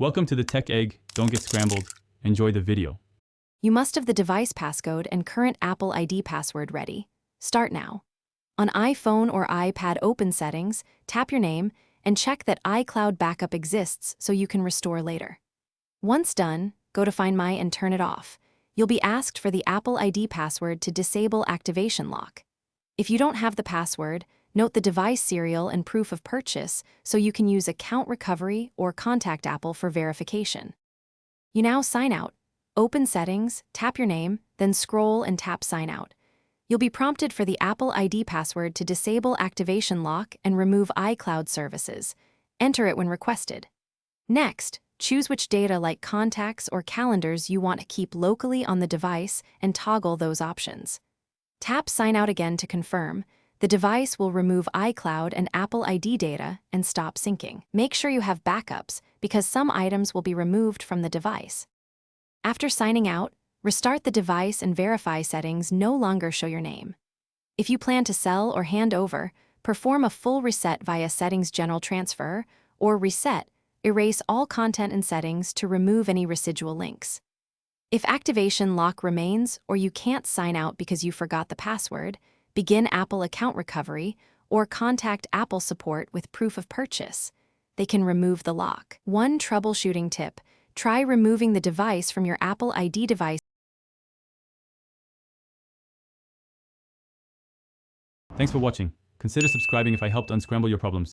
Welcome to the Tech Egg. Don't get scrambled. Enjoy the video. You must have the device passcode and current Apple ID password ready. Start now. On iPhone or iPad, open Settings, tap your name, and check that iCloud backup exists so you can restore later. Once done, go to Find My and turn it off. You'll be asked for the Apple ID password to disable activation lock. If you don't have the password, note the device serial and proof of purchase so you can use Account Recovery or contact Apple for verification. You now sign out. Open Settings, tap your name, then scroll and tap Sign Out. You'll be prompted for the Apple ID password to disable activation lock and remove iCloud services. Enter it when requested. Next, choose which data like contacts or calendars you want to keep locally on the device and toggle those options. Tap Sign Out again to confirm. The device will remove iCloud and Apple ID data and stop syncing. Make sure you have backups because some items will be removed from the device. After signing out, restart the device and verify settings no longer show your name. If you plan to sell or hand over, perform a full reset via Settings General Transfer or Reset, erase all content and settings to remove any residual links. If activation lock remains or you can't sign out because you forgot the password, begin Apple Account Recovery or contact Apple support with proof of purchase. They can remove the lock. One troubleshooting tip: try removing the device from your Apple ID device. Thanks for watching. Consider subscribing if I helped unscramble your problems.